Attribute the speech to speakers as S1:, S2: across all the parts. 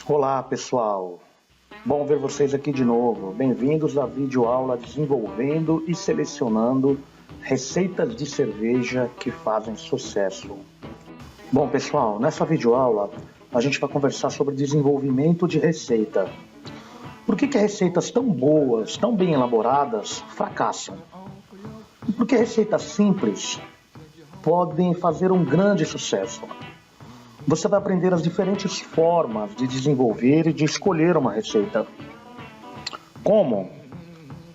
S1: Olá pessoal, bom ver vocês aqui de novo. Bem-vindos à videoaula desenvolvendo e selecionando receitas de cerveja que fazem sucesso. Bom pessoal, nessa videoaula a gente vai conversar sobre desenvolvimento de receita. Por que receitas tão boas, tão bem elaboradas, fracassam? E por que receitas simples podem fazer um grande sucesso? Você vai aprender as diferentes formas de desenvolver e de escolher uma receita. Como?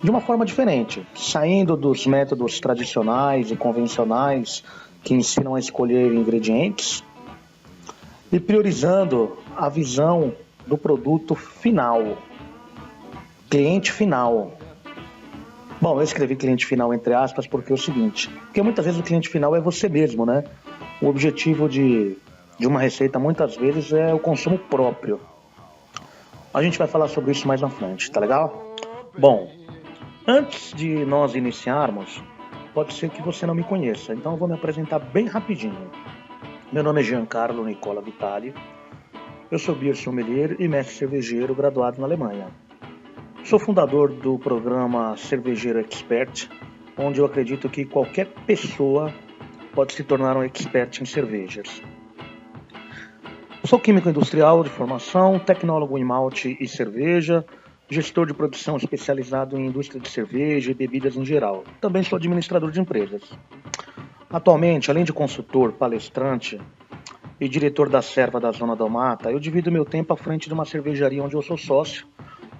S1: De uma forma diferente, saindo dos métodos tradicionais e convencionais que ensinam a escolher ingredientes e priorizando a visão do produto final, cliente final. Bom, eu escrevi cliente final entre aspas porque é o seguinte, porque muitas vezes o cliente final é você mesmo, né? O objetivo de uma receita muitas vezes é o consumo próprio. A gente vai falar sobre isso mais na frente, tá legal? Bom, antes de nós iniciarmos, pode ser que você não me conheça, então eu vou me apresentar bem rapidinho. Meu nome é Giancarlo Nicola Vitali, eu sou beer sommelier e mestre cervejeiro graduado na Alemanha. Sou fundador do programa Cervejeiro Expert, onde eu acredito que qualquer pessoa pode se tornar um expert em cervejas. Sou químico industrial de formação, tecnólogo em malte e cerveja, gestor de produção especializado em indústria de cerveja e bebidas em geral. Também sou administrador de empresas. Atualmente, além de consultor, palestrante e diretor da Serva da Zona da Mata, eu divido meu tempo à frente de uma cervejaria onde eu sou sócio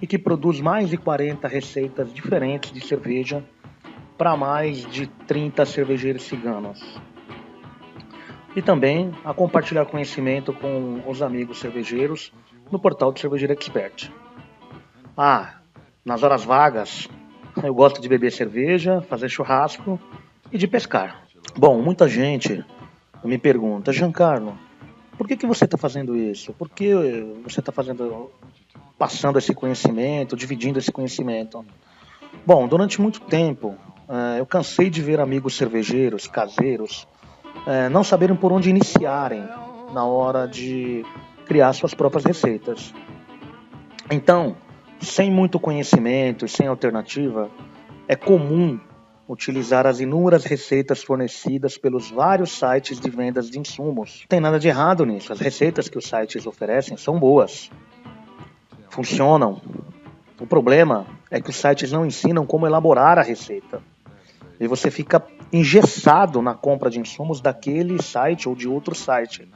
S1: e que produz mais de 40 receitas diferentes de cerveja para mais de 30 cervejeiros ciganos. E também a compartilhar conhecimento com os amigos cervejeiros no portal do Cervejeiro Expert. Nas horas vagas, eu gosto de beber cerveja, fazer churrasco e de pescar. Bom, muita gente me pergunta, Giancarlo, por que você está fazendo isso? Por que você está passando esse conhecimento, dividindo esse conhecimento? Bom, durante muito tempo, eu cansei de ver amigos cervejeiros, caseiros, não saberem por onde iniciarem na hora de criar suas próprias receitas. Então, sem muito conhecimento e sem alternativa, é comum utilizar as inúmeras receitas fornecidas pelos vários sites de vendas de insumos. Não tem nada de errado nisso, as receitas que os sites oferecem são boas, funcionam. O problema é que os sites não ensinam como elaborar a receita. E você fica engessado na compra de insumos daquele site ou de outro site.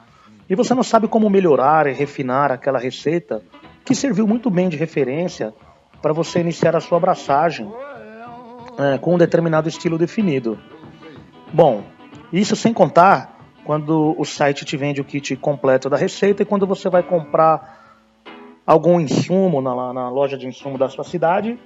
S1: E você não sabe como melhorar e refinar aquela receita que serviu muito bem de referência para você iniciar a sua abraçagem com um determinado estilo definido. Bom, isso sem contar quando o site te vende o kit completo da receita e quando você vai comprar algum insumo na loja de insumo da sua cidade,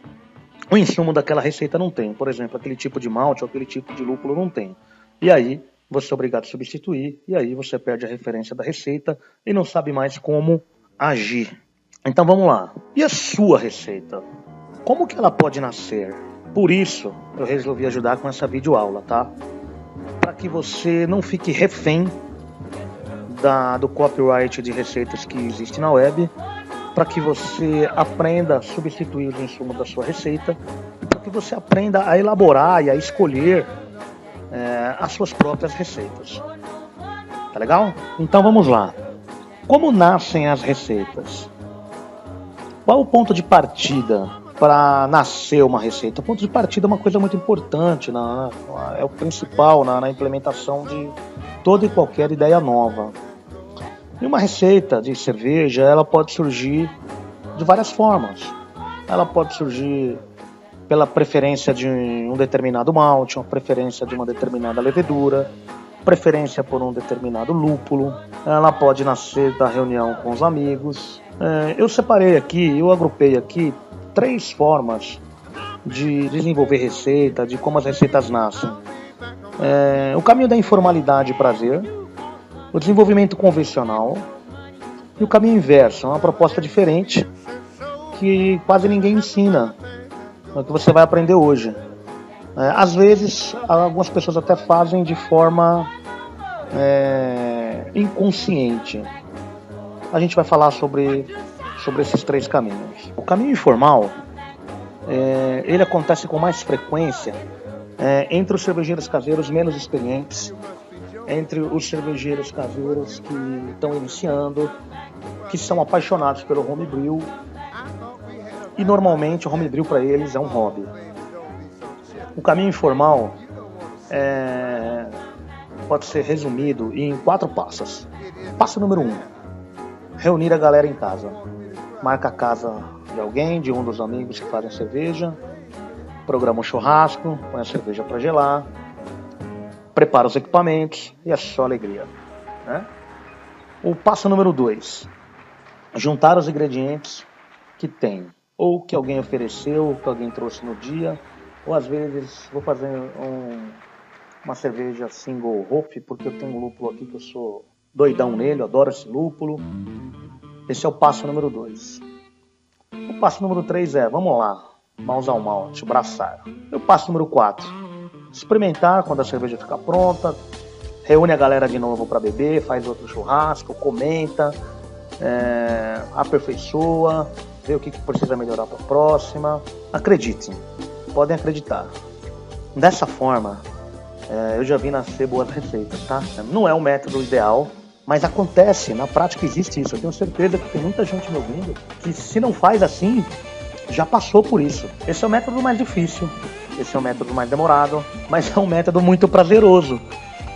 S1: o insumo daquela receita não tem. Por exemplo, aquele tipo de malte ou aquele tipo de lúpulo não tem. E aí você é obrigado a substituir, e aí você perde a referência da receita e não sabe mais como agir. Então vamos lá. E a sua receita? Como que ela pode nascer? Por isso eu resolvi ajudar com essa videoaula, tá? Para que você não fique refém do copyright de receitas que existe na web, para que você aprenda a substituir os insumos da sua receita, para que você aprenda a elaborar e a escolher as suas próprias receitas. Tá legal? Então vamos lá. Como nascem as receitas? Qual o ponto de partida para nascer uma receita? O ponto de partida é uma coisa muito importante, é o principal na implementação de toda e qualquer ideia nova. E uma receita de cerveja, ela pode surgir de várias formas. Ela pode surgir pela preferência de um determinado malte, uma preferência de uma determinada levedura, preferência por um determinado lúpulo. Ela pode nascer da reunião com os amigos. Eu separei aqui, eu agrupei aqui 3 formas de desenvolver receita, de como as receitas nascem. O caminho da informalidade e prazer, o desenvolvimento convencional e o caminho inverso, uma proposta diferente que quase ninguém ensina, é o que você vai aprender hoje. Às vezes, algumas pessoas até fazem de forma inconsciente. A gente vai falar sobre sobre esses 3 caminhos. O caminho informal, ele acontece com mais frequência entre os cervejeiros caseiros menos experientes, entre os cervejeiros caseiros que estão iniciando, que são apaixonados pelo homebrew, e normalmente o homebrew para eles é um hobby. O caminho informal pode ser resumido em 4 passos. Passo número 1, reunir a galera em casa. Marca a casa de alguém, de um dos amigos que fazem cerveja, programa um churrasco, põe a cerveja para gelar, prepara os equipamentos e é só alegria, né? O passo número 2, juntar os ingredientes que tem, ou que alguém ofereceu, ou que alguém trouxe no dia, ou às vezes vou fazer uma cerveja single hop, porque eu tenho um lúpulo aqui que eu sou doidão nele, eu adoro esse lúpulo. Esse é o passo número 2. O passo número 3 vamos lá, mãos ao malte, braçar. E o passo número 4, experimentar quando a cerveja ficar pronta, reúne a galera de novo para beber, faz outro churrasco, comenta, aperfeiçoa, vê o que precisa melhorar para a próxima. Acreditem, podem acreditar. Dessa forma, eu já vi nascer boas receitas, tá? Não é o método ideal, mas acontece, na prática existe isso. Eu tenho certeza que tem muita gente me ouvindo que, se não faz assim, já passou por isso. Esse é o método mais difícil, esse é o método mais demorado, mas é um método muito prazeroso,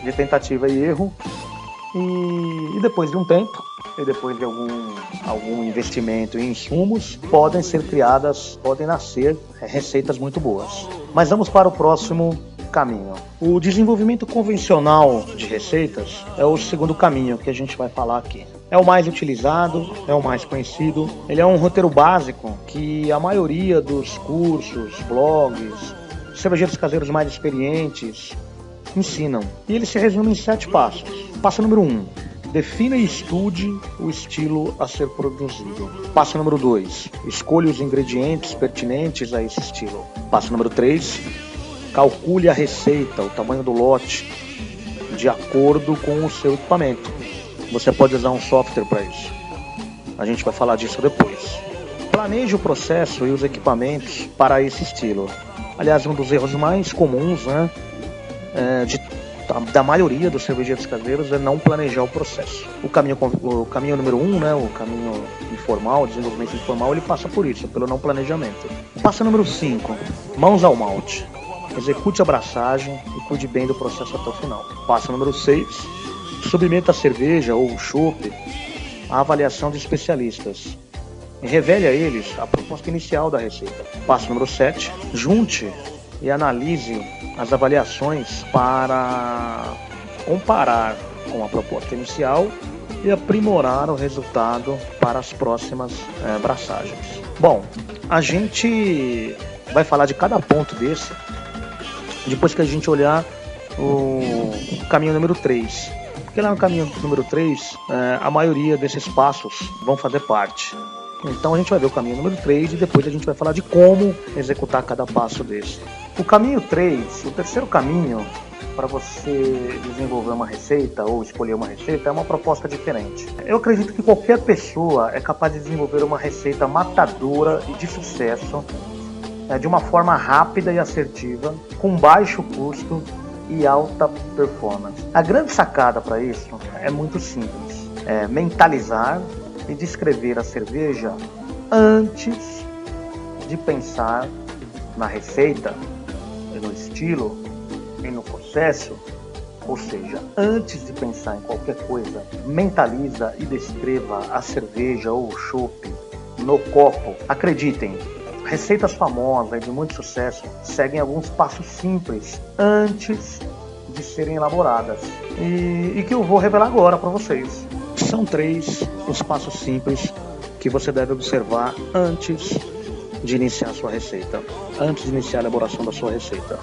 S1: de tentativa e erro. E depois de um tempo, e depois de algum investimento em insumos, podem ser criadas, podem nascer receitas muito boas. Mas vamos para o próximo caminho. O desenvolvimento convencional de receitas é o segundo caminho que a gente vai falar aqui. É o mais utilizado, é o mais conhecido. Ele é um roteiro básico que a maioria dos cursos, blogs, cervejeiros caseiros mais experientes ensinam. E ele se resume em 7 passos. Passo número 1, defina e estude o estilo a ser produzido. Passo número 2, escolha os ingredientes pertinentes a esse estilo. Passo número 3, calcule a receita, o tamanho do lote, de acordo com o seu equipamento. Você pode usar um software para isso. A gente vai falar disso depois. Planeje o processo e os equipamentos para esse estilo. Aliás, um dos erros mais comuns, né, da maioria dos cervejeiros caseiros é não planejar o processo. O caminho número 1, né, o caminho informal, o desenvolvimento informal, ele passa por isso, pelo não planejamento. Passo número 5, mãos ao malte. Execute a abraçagem e cuide bem do processo até o final. Passo número 6, submeta a cerveja ou o chopp à avaliação de especialistas e revele a eles a proposta inicial da receita. Passo número 7, junte e analise as avaliações para comparar com a proposta inicial e aprimorar o resultado para as próximas braçagens. Bom, a gente vai falar de cada ponto desse depois que a gente olhar o caminho número 3. Porque lá no caminho número 3, a maioria desses passos vão fazer parte. Então a gente vai ver o caminho número 3 e depois a gente vai falar de como executar cada passo desse. O caminho 3, o terceiro caminho para você desenvolver uma receita ou escolher uma receita é uma proposta diferente. Eu acredito que qualquer pessoa é capaz de desenvolver uma receita matadora e de sucesso, de uma forma rápida e assertiva, com baixo custo e alta performance. A grande sacada para isso é muito simples. É mentalizar e descrever a cerveja antes de pensar na receita, no estilo e no processo. Ou seja, antes de pensar em qualquer coisa, mentaliza e descreva a cerveja ou o chopp no copo. Acreditem, receitas famosas e de muito sucesso seguem alguns passos simples antes de serem elaboradas e que eu vou revelar agora para vocês. São 3 os passos simples que você deve observar antes de iniciar a sua receita, antes de iniciar a elaboração da sua receita.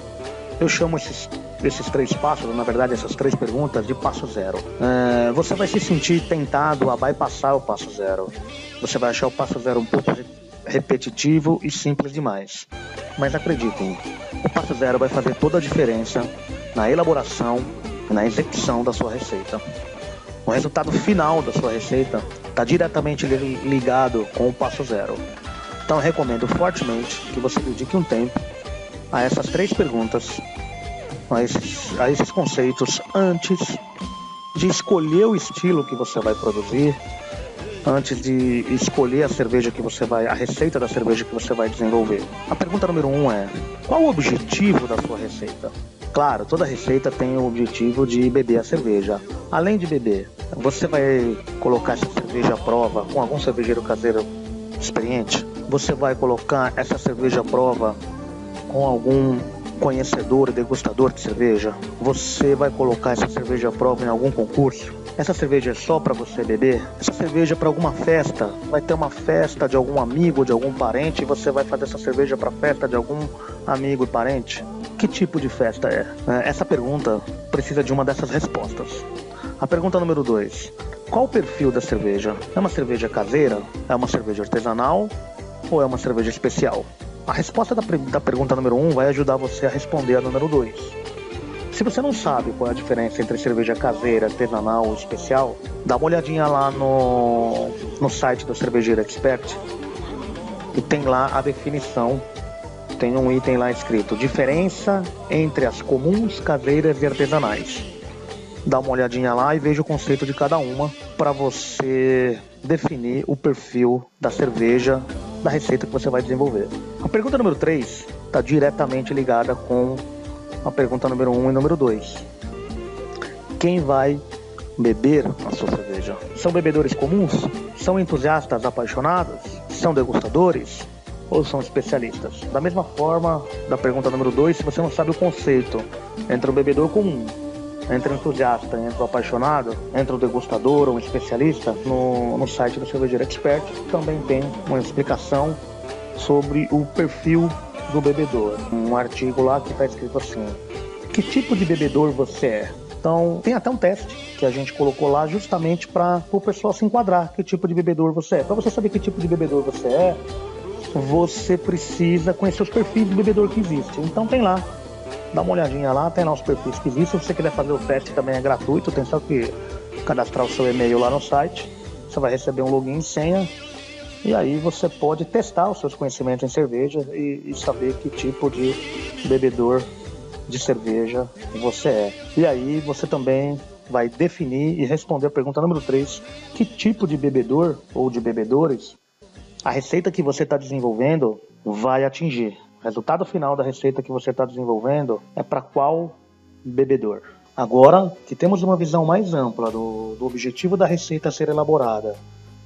S1: Eu chamo esses 3 passos, na verdade essas 3 perguntas, de passo 0. Você vai se sentir tentado a bypassar o passo 0. Você vai achar o passo 0 um pouco repetitivo e simples demais. Mas acreditem, o passo 0 vai fazer toda a diferença na elaboração e na execução da sua receita. O resultado final da sua receita está está diretamente ligado com o passo zero. Então eu recomendo fortemente que você dedique um tempo a essas 3 perguntas, a esses conceitos, antes de escolher o estilo que você vai produzir, antes de escolher a receita da cerveja que você vai desenvolver. A pergunta número 1 é: qual o objetivo da sua receita? Claro, toda receita tem o objetivo de beber a cerveja. Além de beber, você vai colocar essa cerveja à prova com algum cervejeiro caseiro experiente? Você vai colocar essa cerveja à prova com algum conhecedor e degustador de cerveja? Você vai colocar essa cerveja à prova em algum concurso? Essa cerveja é só para você beber? Essa cerveja é para alguma festa? Vai ter uma festa de algum amigo, de algum parente, e você vai fazer essa cerveja para festa de algum amigo e parente? Que tipo de festa é? Essa pergunta precisa de uma dessas respostas. A pergunta número 2: qual o perfil da cerveja? É uma cerveja caseira? É uma cerveja artesanal? Ou é uma cerveja especial? A resposta da pergunta número 1 vai ajudar você a responder a número 2. Se você não sabe qual é a diferença entre cerveja caseira, artesanal ou especial, dá uma olhadinha lá no site do Cervejeiro Expert e tem lá a definição. Tem um item lá escrito: diferença entre as comuns, caseiras e artesanais. Dá uma olhadinha lá e veja o conceito de cada uma para você definir o perfil da cerveja, da receita que você vai desenvolver. A pergunta número 3 está diretamente ligada com a pergunta número 1 e número 2. Quem vai beber a sua cerveja? São bebedores comuns? São entusiastas apaixonados? São degustadores? Ou são especialistas? Da mesma forma, da pergunta número 2, se você não sabe o conceito entre o bebedor comum, entre o entusiasta, entre o apaixonado, entre o degustador ou um especialista, no site do Cervejeiro Expert também tem uma explicação sobre o perfil do bebedor. Um artigo lá que está escrito assim: que tipo de bebedor você é? Então tem até um teste que a gente colocou lá justamente para o pessoal se enquadrar, que tipo de bebedor você é. Para você saber que tipo de bebedor você é, você precisa conhecer os perfis do bebedor que existe. Então tem lá, dá uma olhadinha lá, tem lá os perfis que existem. Se você quiser fazer o teste também é gratuito, tem só que cadastrar o seu e-mail lá no site. Você vai receber um login e senha, e aí você pode testar os seus conhecimentos em cerveja e saber que tipo de bebedor de cerveja você é. E aí você também vai definir e responder a pergunta número 3, que tipo de bebedor ou de bebedores a receita que você está desenvolvendo vai atingir. O resultado final da receita que você está desenvolvendo é para qual bebedor. Agora que temos uma visão mais ampla do objetivo da receita a ser elaborada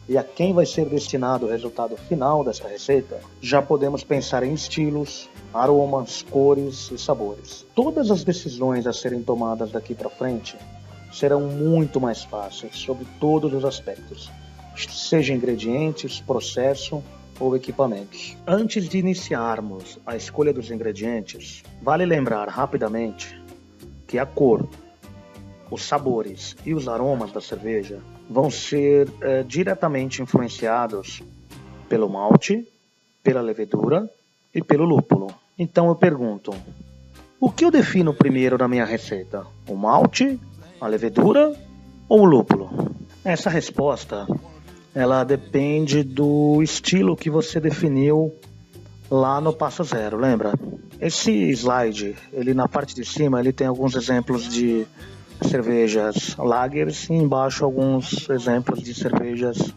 S1: e a quem vai ser destinado o resultado final dessa receita, já podemos pensar em estilos, aromas, cores e sabores. Todas as decisões a serem tomadas daqui para frente serão muito mais fáceis sobre todos os aspectos, seja ingredientes, processo ou equipamentos. Antes de iniciarmos a escolha dos ingredientes, vale lembrar rapidamente que a cor, os sabores e os aromas da cerveja vão ser diretamente influenciados pelo malte, pela levedura e pelo lúpulo. Então eu pergunto: o que eu defino primeiro na minha receita? O malte, a levedura ou o lúpulo? Essa resposta ela depende do estilo que você definiu lá no passo zero, lembra? Esse slide, ele na parte de cima, ele tem alguns exemplos de cervejas lagers e embaixo alguns exemplos de cervejas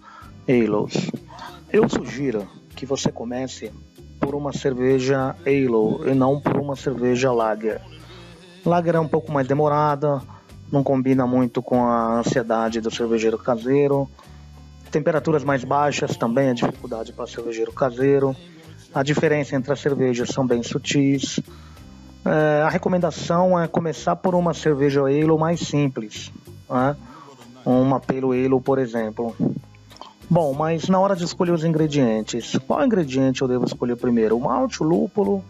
S1: ales. Eu sugiro que você comece por uma cerveja ale e não por uma cerveja lager. Lager é um pouco mais demorada, não combina muito com a ansiedade do cervejeiro caseiro. Temperaturas mais baixas também é dificuldade para cervejeiro caseiro. A diferença entre as cervejas são bem sutis. A recomendação é começar por uma cerveja ale mais simples, né? Uma pale ale, por exemplo. Bom, mas na hora de escolher os ingredientes, qual ingrediente eu devo escolher primeiro? O malte, o lúpulo,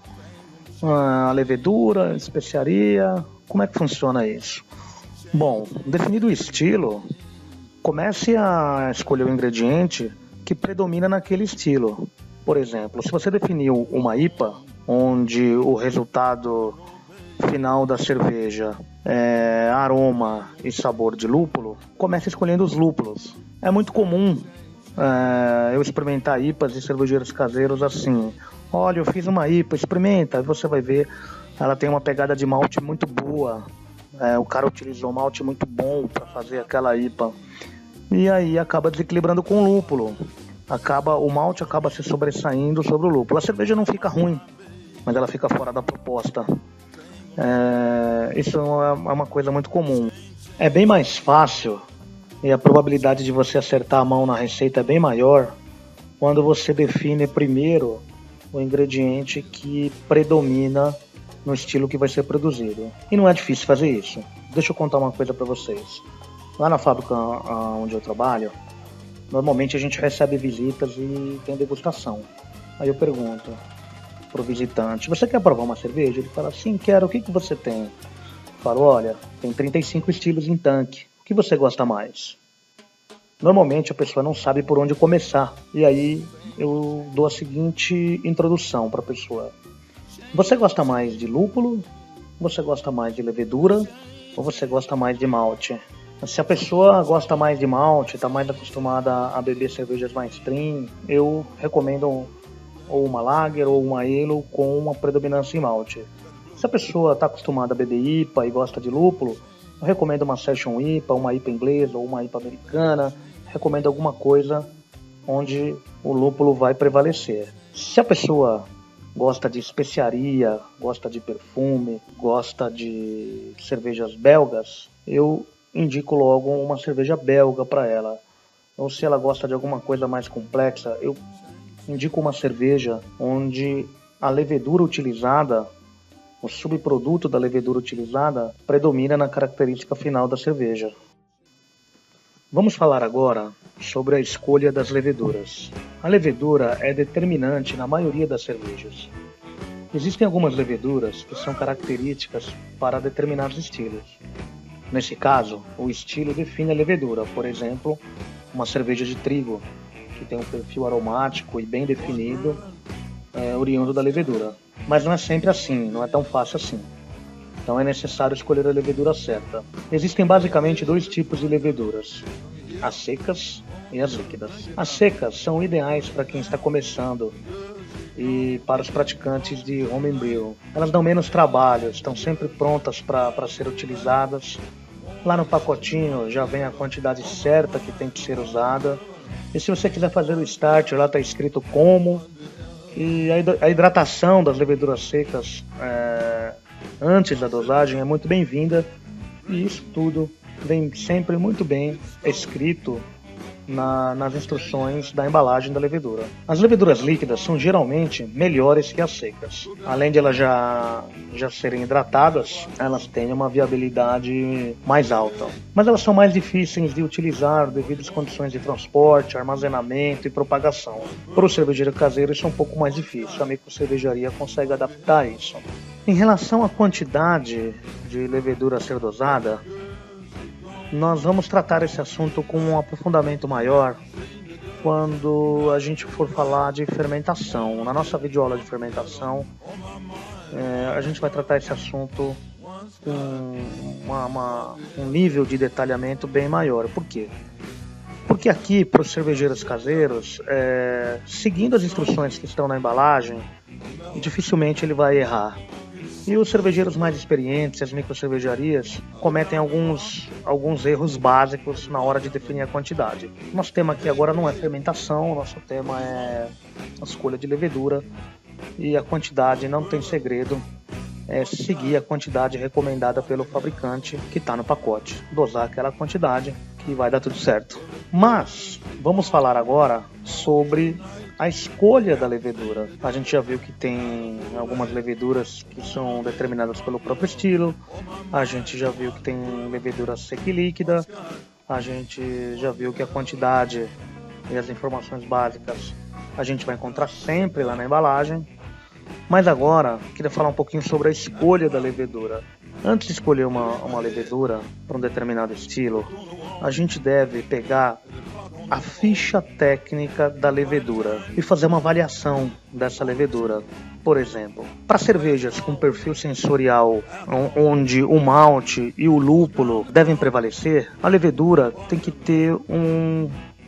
S1: a levedura, a especiaria? Como é que funciona isso? Bom, definido o estilo, comece a escolher o ingrediente que predomina naquele estilo. Por exemplo, se você definiu uma IPA, onde o resultado final da cerveja é aroma e sabor de lúpulo, comece escolhendo os lúpulos. É muito comum eu experimentar IPAs e cervejeiros caseiros assim. Olha, eu fiz uma IPA, experimenta, aí você vai ver, ela tem uma pegada de malte muito boa. O cara utilizou um malte muito bom para fazer aquela IPA. E aí acaba desequilibrando com o lúpulo. O malte acaba se sobressaindo sobre o lúpulo. A cerveja não fica ruim, mas ela fica fora da proposta. Isso é uma coisa muito comum. É bem mais fácil e a probabilidade de você acertar a mão na receita é bem maior quando você define primeiro o ingrediente que predomina no estilo que vai ser produzido. E não é difícil fazer isso. Deixa eu contar uma coisa para vocês. Lá na fábrica onde eu trabalho, normalmente a gente recebe visitas e tem degustação. Aí eu pergunto pro visitante: você quer provar uma cerveja? Ele fala: sim, quero. O que você tem? Eu falo: olha, tem 35 estilos em tanque. O que você gosta mais? Normalmente a pessoa não sabe por onde começar. E aí eu dou a seguinte introdução para a pessoa: você gosta mais de lúpulo? Você gosta mais de levedura? Ou você gosta mais de malte? Se a pessoa gosta mais de malte, está mais acostumada a beber cervejas mais stream, eu recomendo ou uma lager ou uma ale com uma predominância em malte. Se a pessoa está acostumada a beber IPA e gosta de lúpulo, eu recomendo uma Session IPA, uma IPA inglesa ou uma IPA americana. Recomendo alguma coisa onde o lúpulo vai prevalecer. Se a pessoa gosta de especiaria, gosta de perfume, gosta de cervejas belgas, eu indico logo uma cerveja belga para ela. Ou se ela gosta de alguma coisa mais complexa, eu indico uma cerveja onde a levedura utilizada, o subproduto da levedura utilizada, predomina na característica final da cerveja. Vamos falar agora sobre a escolha das leveduras. A levedura é determinante na maioria das cervejas. Existem algumas leveduras que são características para determinados estilos. Nesse caso, o estilo define a levedura. Por exemplo, uma cerveja de trigo, que tem um perfil aromático e bem definido, oriundo da levedura. Mas não é sempre assim, não é tão fácil assim. Então é necessário escolher a levedura certa. Existem basicamente dois tipos de leveduras: as secas e as líquidas. As secas são ideais para quem está começando e para os praticantes de homebrew. Elas dão menos trabalho, estão sempre prontas para ser utilizadas. Lá no pacotinho já vem a quantidade certa que tem que ser usada. E se você quiser fazer o start, lá está escrito como. E a hidratação das leveduras secas antes da dosagem é muito bem-vinda. E isso tudo vem sempre muito bem escrito nas instruções da embalagem da levedura. As leveduras líquidas são geralmente melhores que as secas. Além de elas já serem hidratadas, elas têm uma viabilidade mais alta. Mas elas são mais difíceis de utilizar devido às condições de transporte, armazenamento e propagação. Para o cervejeiro caseiro isso é um pouco mais difícil. A microcervejaria consegue adaptar isso. Em relação à quantidade de levedura a ser dosada, nós vamos tratar esse assunto com um aprofundamento maior quando a gente for falar de fermentação. Na nossa videoaula de fermentação, a gente vai tratar esse assunto com um nível de detalhamento bem maior. Por quê? Porque aqui, para os cervejeiros caseiros, seguindo as instruções que estão na embalagem, dificilmente ele vai errar. E os cervejeiros mais experientes, as microcervejarias, cometem alguns erros básicos na hora de definir a quantidade. Nosso tema aqui agora não é fermentação, nosso tema é a escolha de levedura. E a quantidade não tem segredo, é seguir a quantidade recomendada pelo fabricante que está no pacote. Dosar aquela quantidade que vai dar tudo certo. Mas vamos falar agora sobre a escolha da levedura. A gente já viu que tem algumas leveduras que são determinadas pelo próprio estilo. A gente já viu que tem levedura seca e líquida. A gente já viu que a quantidade e as informações básicas a gente vai encontrar sempre lá na embalagem. Mas agora, queria falar um pouquinho sobre a escolha da levedura. Antes de escolher uma levedura para um determinado estilo, a gente deve pegar a ficha técnica da levedura e fazer uma avaliação dessa levedura. Por exemplo, para cervejas com perfil sensorial onde o malte e o lúpulo devem prevalecer, a levedura tem que ter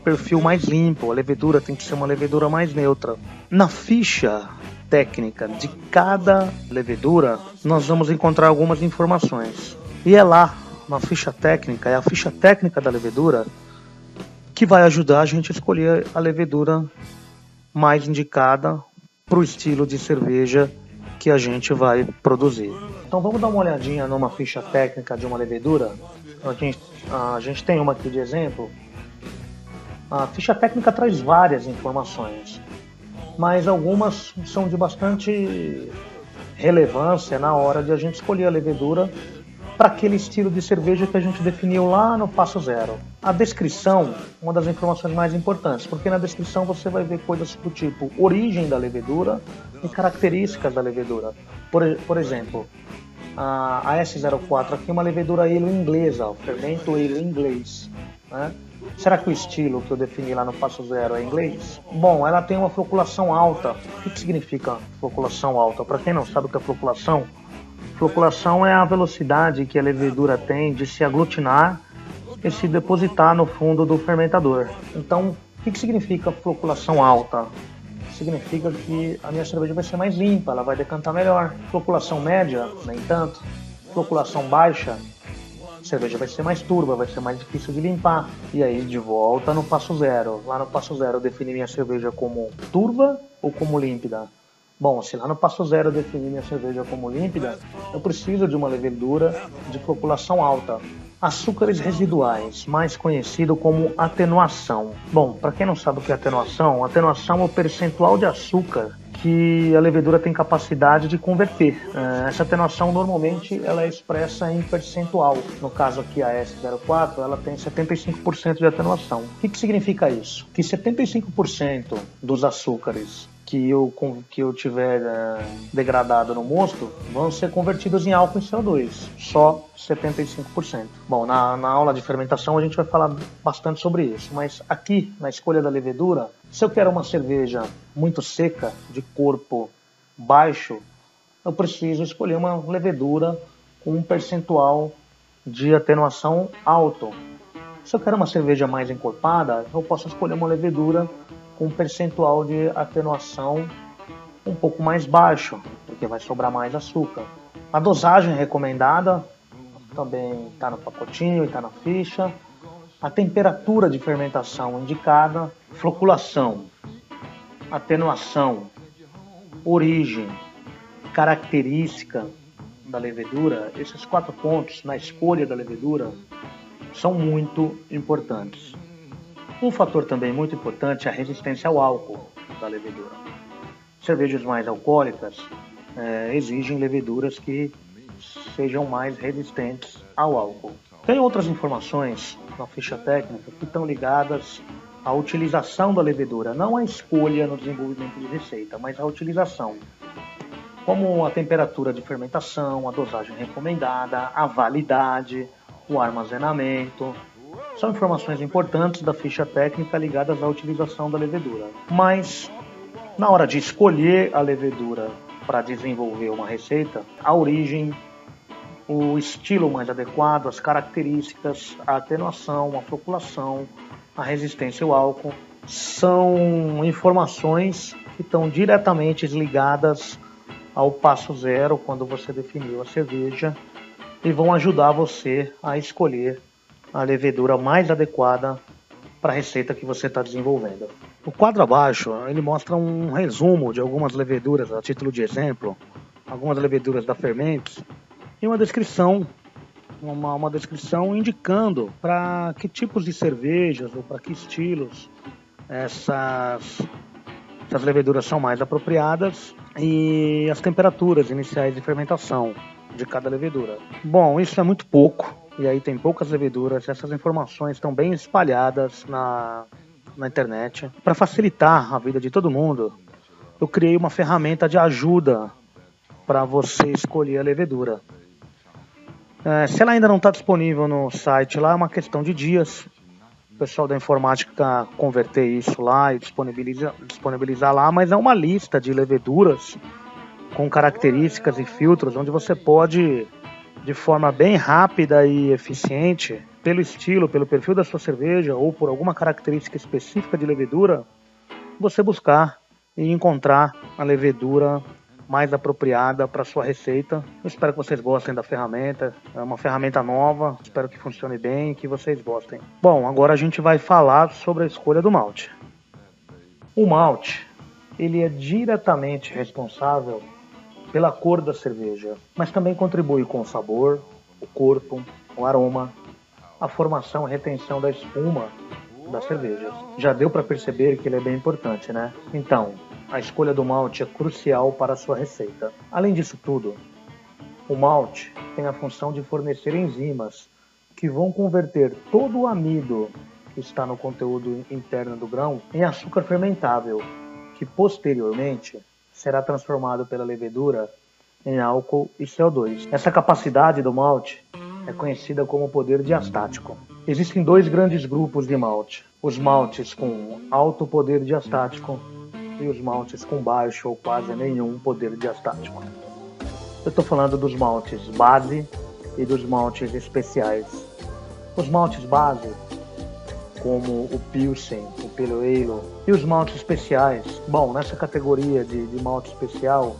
S1: perfil mais limpo, a levedura tem que ser uma levedura mais neutra. Na ficha técnica de cada levedura, nós vamos encontrar algumas informações. E é lá, na ficha técnica, é a ficha técnica da levedura que vai ajudar a gente a escolher a levedura mais indicada para o estilo de cerveja que a gente vai produzir. Então vamos dar uma olhadinha numa ficha técnica de uma levedura. A gente tem uma aqui de exemplo. A ficha técnica traz várias informações, mas algumas são de bastante relevância na hora de a gente escolher a levedura para aquele estilo de cerveja que a gente definiu lá no passo zero. A descrição, uma das informações mais importantes, porque na descrição você vai ver coisas do tipo origem da levedura e características da levedura. Por exemplo, a S04 aqui é uma levedura ale inglesa, o fermento ale inglês, né? Será que o estilo que eu defini lá no passo zero é inglês? Bom, ela tem uma floculação alta. O que significa floculação alta? Para quem não sabe o que é floculação, floculação é a velocidade que a levedura tem de se aglutinar e se depositar no fundo do fermentador. Então, o que significa floculação alta? Significa que a minha cerveja vai ser mais limpa, ela vai decantar melhor. Floculação média, nem tanto. Floculação baixa, a cerveja vai ser mais turva, vai ser mais difícil de limpar. E aí, de volta no passo zero. Lá no passo zero eu defini minha cerveja como turva ou como límpida? Bom, se lá no passo zero eu defini minha cerveja como límpida, eu preciso de uma levedura de floculação alta. Açúcares residuais, mais conhecido como atenuação. Bom, para quem não sabe o que é atenuação é o percentual de açúcar que a levedura tem capacidade de converter. Essa atenuação normalmente ela é expressa em percentual. No caso aqui a S04, ela tem 75% de atenuação. O que significa isso? Que 75% dos açúcares que eu tiver degradado no mosto vão ser convertidos em álcool e CO2, só 75%. Bom, na aula de fermentação a gente vai falar bastante sobre isso, mas aqui na escolha da levedura, se eu quero uma cerveja muito seca, de corpo baixo, eu preciso escolher uma levedura com um percentual de atenuação alto. Se eu quero uma cerveja mais encorpada, eu posso escolher uma levedura com um percentual de atenuação um pouco mais baixo, porque vai sobrar mais açúcar. A dosagem recomendada também está no pacotinho e está na ficha. A temperatura de fermentação indicada, floculação, atenuação, origem, característica da levedura, esses 4 pontos na escolha da levedura são muito importantes. Um fator também muito importante é a resistência ao álcool da levedura. Cervejas mais alcoólicas exigem leveduras que sejam mais resistentes ao álcool. Tem outras informações na ficha técnica que estão ligadas à utilização da levedura, não à escolha no desenvolvimento de receita, mas à utilização, como a temperatura de fermentação, a dosagem recomendada, a validade, o armazenamento. São informações importantes da ficha técnica ligadas à utilização da levedura. Mas, na hora de escolher a levedura para desenvolver uma receita, a origem, o estilo mais adequado, as características, a atenuação, a floculação, a resistência ao álcool, são informações que estão diretamente ligadas ao passo zero, quando você definiu a cerveja, e vão ajudar você a escolher a levedura mais adequada para a receita que você está desenvolvendo. O quadro abaixo ele mostra um resumo de algumas leveduras, a título de exemplo, algumas leveduras da Fermentos, e uma descrição, uma descrição indicando para que tipos de cervejas ou para que estilos essas leveduras são mais apropriadas e as temperaturas iniciais de fermentação de cada levedura. Bom, isso é muito pouco. E aí tem poucas leveduras, essas informações estão bem espalhadas na internet. Para facilitar a vida de todo mundo, eu criei uma ferramenta de ajuda para você escolher a levedura. Se ela ainda não está disponível no site lá, é uma questão de dias. O pessoal da informática converter isso lá e disponibilizar lá, mas é uma lista de leveduras com características e filtros onde você pode, de forma bem rápida e eficiente, pelo estilo, pelo perfil da sua cerveja ou por alguma característica específica de levedura, você buscar e encontrar a levedura mais apropriada para sua receita. Eu espero que vocês gostem da ferramenta. É uma ferramenta nova, espero que funcione bem e que vocês gostem. Bom, agora a gente vai falar sobre a escolha do malte. O malte, ele é diretamente responsável pela cor da cerveja, mas também contribui com o sabor, o corpo, o aroma, a formação e retenção da espuma das cervejas. Já deu para perceber que ele é bem importante, né? Então, a escolha do malte é crucial para a sua receita. Além disso tudo, o malte tem a função de fornecer enzimas que vão converter todo o amido que está no conteúdo interno do grão em açúcar fermentável, que posteriormente será transformado pela levedura em álcool e CO2. Essa capacidade do malte é conhecida como poder diastático. Existem dois grandes grupos de malte: os maltes com alto poder diastático e os maltes com baixo ou quase nenhum poder diastático. Eu estou falando dos maltes base e dos maltes especiais. Os maltes base, como o Pilsen, o Pale Ale, e os maltes especiais. Bom, nessa categoria de malte especial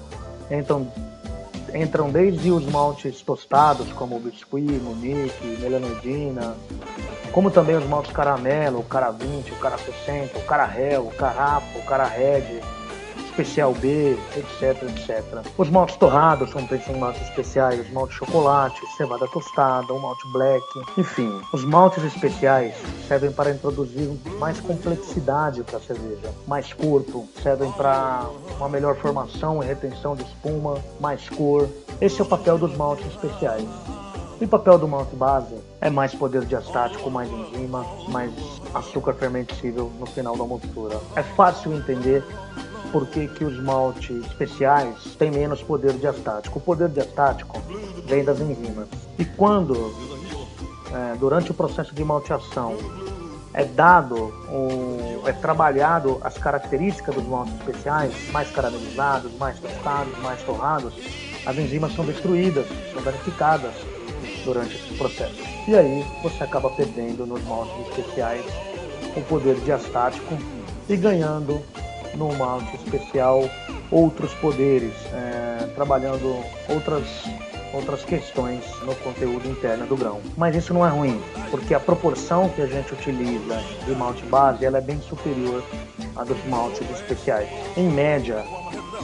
S1: entram desde os maltes tostados, como o Biscuit, Munique, Melanedina, como também os maltes caramelo, o cara 20, o cara 60, o cara Hell, o Carapa, o cara Red, Especial B, etc. Os maltes torrados são feitos em maltes especiais, os maltes chocolate, cevada tostada, o malte black, enfim. Os maltes especiais servem para introduzir mais complexidade para a cerveja, mais corpo, servem para uma melhor formação e retenção de espuma, mais cor. Esse é o papel dos maltes especiais. E o papel do malte base é mais poder diastático, mais enzima, mais açúcar fermentível no final da mostura. É fácil entender por que os maltes especiais têm menos poder diastático. O poder diastático vem das enzimas. E quando, durante o processo de malteação, é trabalhado as características dos maltes especiais, mais caramelizados, mais tostados, mais torrados, as enzimas são destruídas, são danificadas durante esse processo. E aí você acaba perdendo nos maltes especiais o poder diastático e ganhando no malte especial outros poderes, trabalhando outras questões no conteúdo interno do grão. Mas isso não é ruim, porque a proporção que a gente utiliza de malte base ela é bem superior à dos maltes especiais. Em média,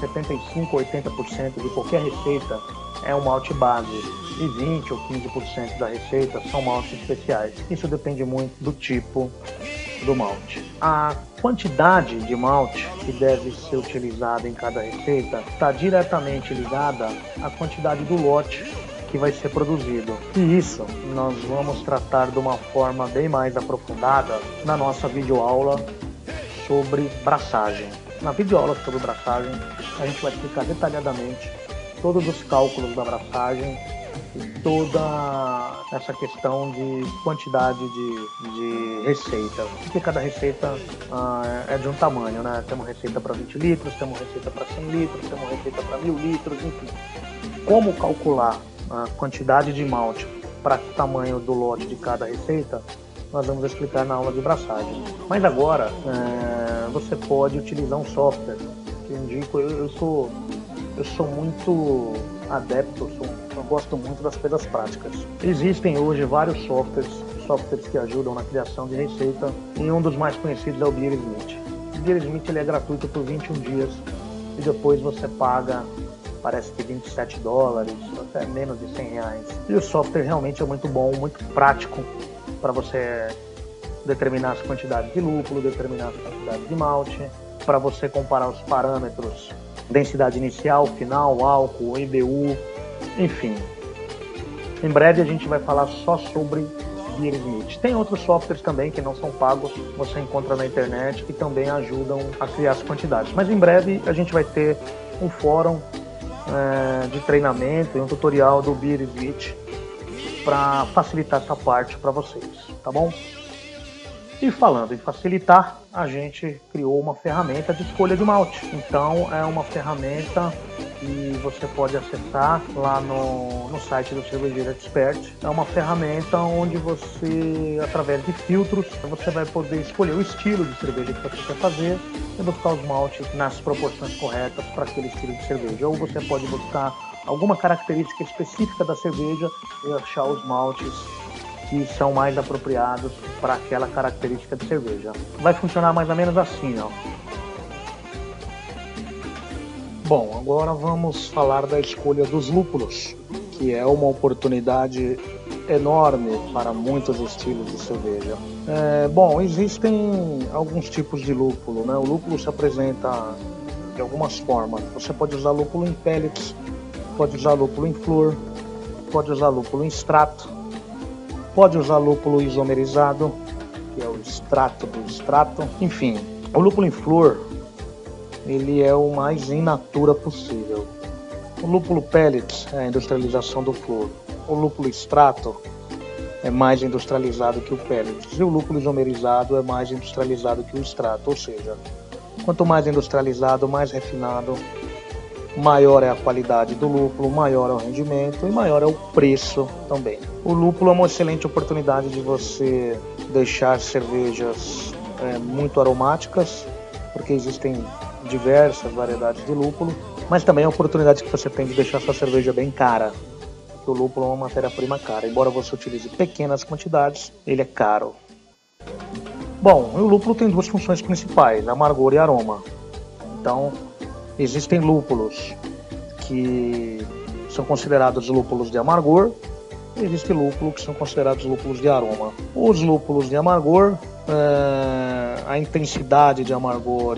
S1: 75 a 80% de qualquer receita é um malte base e 20 ou 15% da receita são maltes especiais. Isso depende muito do tipo do malte. A quantidade de malte que deve ser utilizada em cada receita está diretamente ligada à quantidade do lote que vai ser produzido. E isso nós vamos tratar de uma forma bem mais aprofundada na nossa videoaula sobre braçagem. Na videoaula sobre braçagem, a gente vai explicar detalhadamente todos os cálculos da braçagem e toda essa questão de quantidade de receita. Porque cada receita é de um tamanho, né? Temos receita para 20 litros, temos receita para 100 litros, temos receita para 1000 litros, enfim. Como calcular a quantidade de malte para o tamanho do lote de cada receita, nós vamos explicar na aula de braçagem. Mas agora, você pode utilizar um software que eu indico. Eu sou muito adepto, eu gosto muito das coisas práticas. Existem hoje vários softwares que ajudam na criação de receita, e um dos mais conhecidos é o Beer Smith. O Beer Smith ele é gratuito por 21 dias e depois você paga, parece que $27, até menos de R$100. E o software realmente é muito bom, muito prático para você determinar as quantidades de lúpulo, determinar as quantidades de malte, para você comparar os parâmetros, densidade inicial, final, álcool, IBU, enfim. Em breve a gente vai falar só sobre Beer Smith. Tem outros softwares também que não são pagos, você encontra na internet, que também ajudam a criar as quantidades. Mas em breve a gente vai ter um fórum de treinamento e um tutorial do Beer Smith para facilitar essa parte para vocês, tá bom? E falando em facilitar, a gente criou uma ferramenta de escolha de malte. Então é uma ferramenta que você pode acessar lá no site do Cervejeiro Expert. É uma ferramenta onde você, através de filtros, você vai poder escolher o estilo de cerveja que você quer fazer e buscar os maltes nas proporções corretas para aquele estilo de cerveja. Ou você pode buscar alguma característica específica da cerveja e achar os maltes que são mais apropriados para aquela característica de cerveja. Vai funcionar mais ou menos assim, ó. Bom, agora vamos falar da escolha dos lúpulos, que é uma oportunidade enorme para muitos estilos de cerveja. Bom, existem alguns tipos de lúpulo, né? O lúpulo se apresenta de algumas formas. Você pode usar lúpulo em pellets, pode usar lúpulo em flor, pode usar lúpulo em extrato, pode usar lúpulo isomerizado, que é o extrato do extrato. Enfim, o lúpulo em flor, ele é o mais in natura possível. O lúpulo pellets é a industrialização do flor. O lúpulo extrato é mais industrializado que o pellets. E o lúpulo isomerizado é mais industrializado que o extrato. Ou seja, quanto mais industrializado, mais refinado, maior é a qualidade do lúpulo, maior é o rendimento e maior é o preço também. O lúpulo é uma excelente oportunidade de você deixar cervejas muito aromáticas, porque existem diversas variedades de lúpulo, mas também é a oportunidade que você tem de deixar sua cerveja bem cara, porque o lúpulo é uma matéria-prima cara. Embora você utilize pequenas quantidades, ele é caro. Bom, o lúpulo tem duas funções principais, amargor e aroma. Então, existem lúpulos que são considerados lúpulos de amargor, e existem lúpulos que são considerados lúpulos de aroma. Os lúpulos de amargor, a intensidade de amargor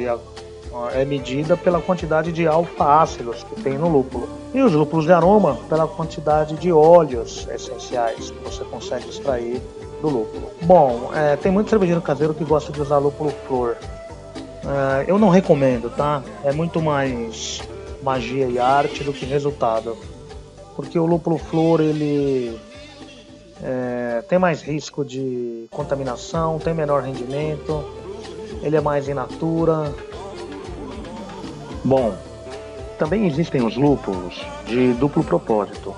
S1: é medida pela quantidade de alfa-ácidos que tem no lúpulo. E os lúpulos de aroma, pela quantidade de óleos essenciais que você consegue extrair do lúpulo. Bom, tem muito cervejeiro caseiro que gosta de usar lúpulo flor. Eu não recomendo, tá? É muito mais magia e arte do que resultado. Porque o lúpulo flor, ele tem mais risco de contaminação, tem menor rendimento, ele é mais in natura. Bom, também existem os lúpulos de duplo propósito.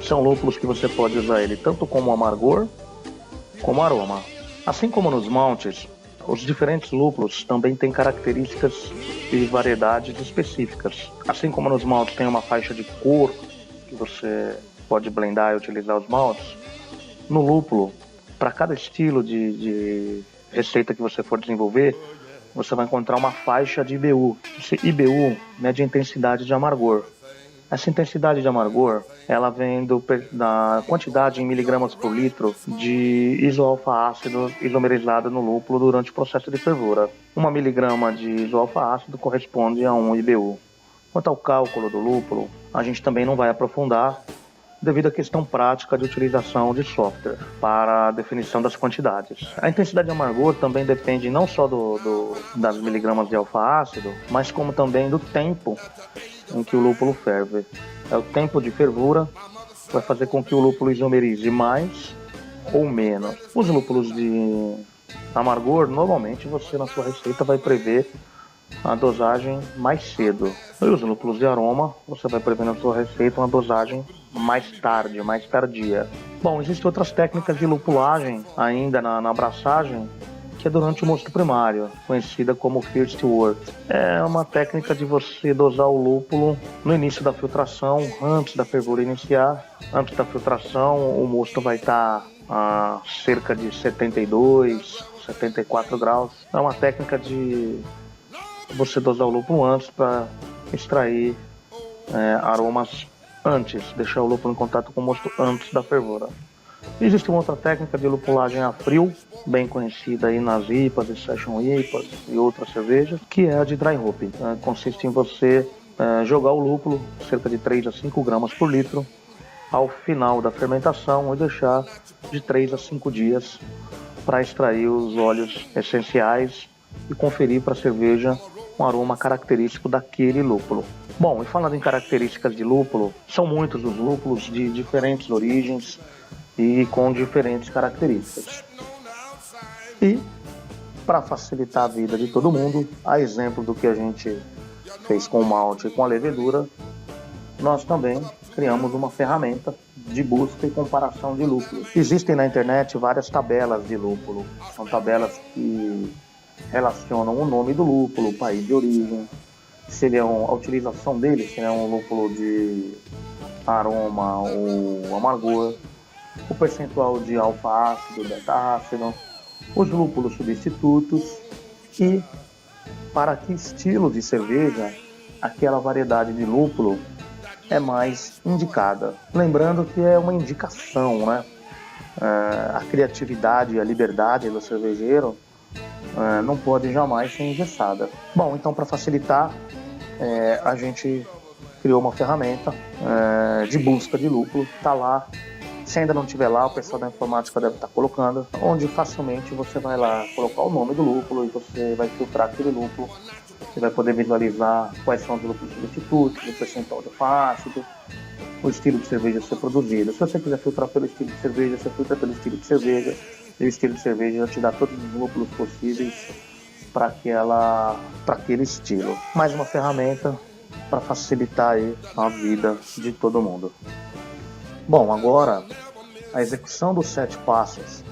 S1: São lúpulos que você pode usar ele tanto como amargor como aroma. Assim como nos maltes, os diferentes lúpulos também têm características e variedades específicas. Assim como nos maltes tem uma faixa de cor que você pode blendar e utilizar os maltes, no lúpulo, para cada estilo de receita que você for desenvolver, você vai encontrar uma faixa de IBU. Esse IBU mede a intensidade de amargor. Essa intensidade de amargor, ela vem da quantidade em miligramas por litro de isoalfa-ácido isomerizado no lúpulo durante o processo de fervura. 1 miligrama de isoalfa-ácido corresponde a 1 IBU. Quanto ao cálculo do lúpulo, a gente também não vai aprofundar, devido à questão prática de utilização de software para a definição das quantidades. A intensidade de amargor também depende não só das miligramas de alfa-ácido, mas como também do tempo em que o lúpulo ferve. O tempo de fervura vai fazer com que o lúpulo isomerize mais ou menos. Os lúpulos de amargor, normalmente você na sua receita vai prever a dosagem mais cedo. E os lúpulos de aroma, você vai prever na sua receita uma dosagem mais tarde, mais tardia. Bom, existem outras técnicas de lupulagem ainda na abraçagem, que é durante o mosto primário, conhecida como First Wort. É uma técnica de você dosar o lúpulo no início da filtração, antes da fervura iniciar. Antes da filtração, o mosto vai estar a cerca de 72, 74 graus. É uma técnica de você dosar o lúpulo antes para extrair aromas antes, deixar o lúpulo em contato com o mosto antes da fervura. Existe uma outra técnica de lupulagem a frio, bem conhecida aí nas IPAs e Session IPAs e outras cervejas, que é a de dry hopping. Consiste em você jogar o lúpulo, cerca de 3 a 5 gramas por litro, ao final da fermentação e deixar de 3 a 5 dias para extrair os óleos essenciais e conferir para a cerveja um aroma característico daquele lúpulo. Bom, e falando em características de lúpulo, são muitos os lúpulos de diferentes origens e com diferentes características. E, para facilitar a vida de todo mundo, a exemplo do que a gente fez com o malte e com a levedura, nós também criamos uma ferramenta de busca e comparação de lúpulos. Existem na internet várias tabelas de lúpulo. São tabelas que relacionam o nome do lúpulo, o país de origem, se ele é a utilização dele, se ele é um lúpulo de aroma ou amargor, o percentual de alfa-ácido, beta-ácido, os lúpulos substitutos e para que estilo de cerveja aquela variedade de lúpulo é mais indicada. Lembrando que é uma indicação, né? A criatividade e a liberdade do cervejeiro não pode jamais ser engessada. Bom, então para facilitar, a gente criou uma ferramenta de busca de lúpulo, está lá. Se ainda não estiver lá, o pessoal da informática deve estar colocando, onde facilmente você vai lá colocar o nome do lúpulo e você vai filtrar aquele lúpulo. Você vai poder visualizar quais são os lúpulos substitutos, o percentual de ácido, o estilo de cerveja a ser produzido. Se você quiser filtrar pelo estilo de cerveja, você filtra pelo estilo de cerveja. E o estilo de cerveja já te dá todos os lúpulos possíveis para aquele estilo. Mais uma ferramenta para facilitar aí a vida de todo mundo. Bom, agora a execução dos 7 passos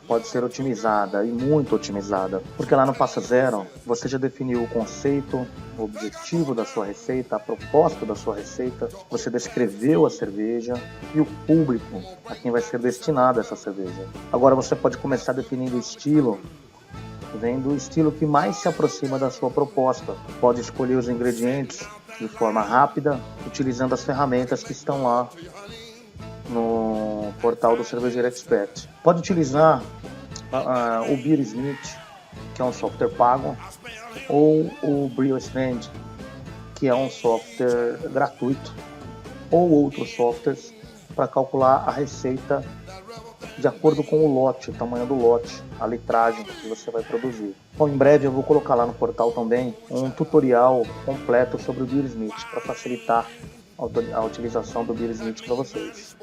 S1: pode ser otimizada e muito otimizada, porque lá no passo 0 você já definiu o conceito, o objetivo da sua receita, a proposta da sua receita, você descreveu a cerveja e o público a quem vai ser destinada essa cerveja. Agora você pode começar definindo o estilo, vendo o estilo que mais se aproxima da sua proposta. Pode escolher os ingredientes de forma rápida, utilizando as ferramentas que estão lá no portal do Cervejeiro Expert. Pode utilizar o Beersmith, que é um software pago, ou o BrewStand, que é um software gratuito, ou outros softwares para calcular a receita de acordo com o lote, o tamanho do lote, a litragem que você vai produzir. Bom, em breve eu vou colocar lá no portal também um tutorial completo sobre o Beersmith para facilitar a utilização do Beersmith para vocês.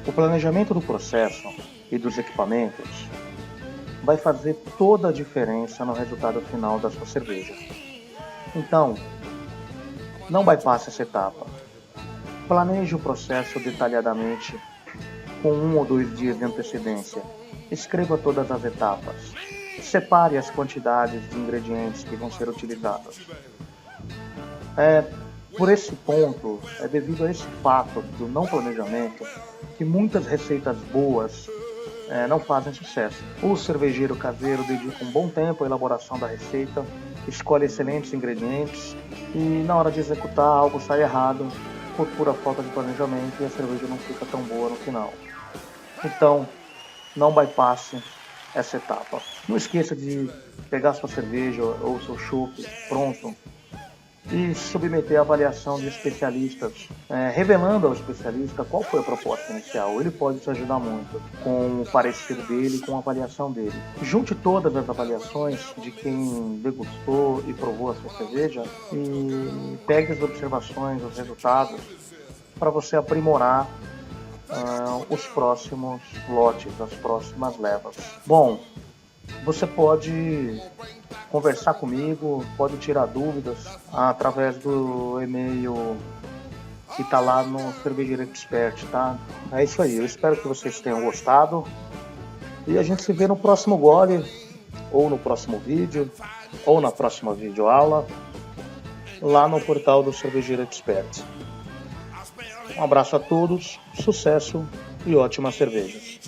S1: O planejamento do processo e dos equipamentos vai fazer toda a diferença no resultado final da sua cerveja. Então, não bypasse essa etapa. Planeje o processo detalhadamente com 1 ou 2 dias de antecedência. Escreva todas as etapas. Separe as quantidades de ingredientes que vão ser utilizados. Por esse ponto, é devido a esse fato do não planejamento que muitas receitas boas não fazem sucesso. O cervejeiro caseiro dedica um bom tempo à elaboração da receita, escolhe excelentes ingredientes e na hora de executar algo sai errado por pura falta de planejamento e a cerveja não fica tão boa no final. Então, não bypasse essa etapa. Não esqueça de pegar sua cerveja ou seu chopp pronto e submeter a avaliação de especialistas, revelando ao especialista qual foi a proposta inicial. Ele pode te ajudar muito com o parecer dele, com a avaliação dele. Junte todas as avaliações de quem degustou e provou a sua cerveja e pegue as observações, os resultados, para você aprimorar os próximos lotes, as próximas levas. Bom, você pode conversar comigo, pode tirar dúvidas através do e-mail que está lá no Cervejeiro Expert, tá? É isso aí, eu espero que vocês tenham gostado e a gente se vê no próximo gole, ou no próximo vídeo, ou na próxima videoaula, lá no portal do Cervejeiro Expert. Um abraço a todos, sucesso e ótimas cervejas.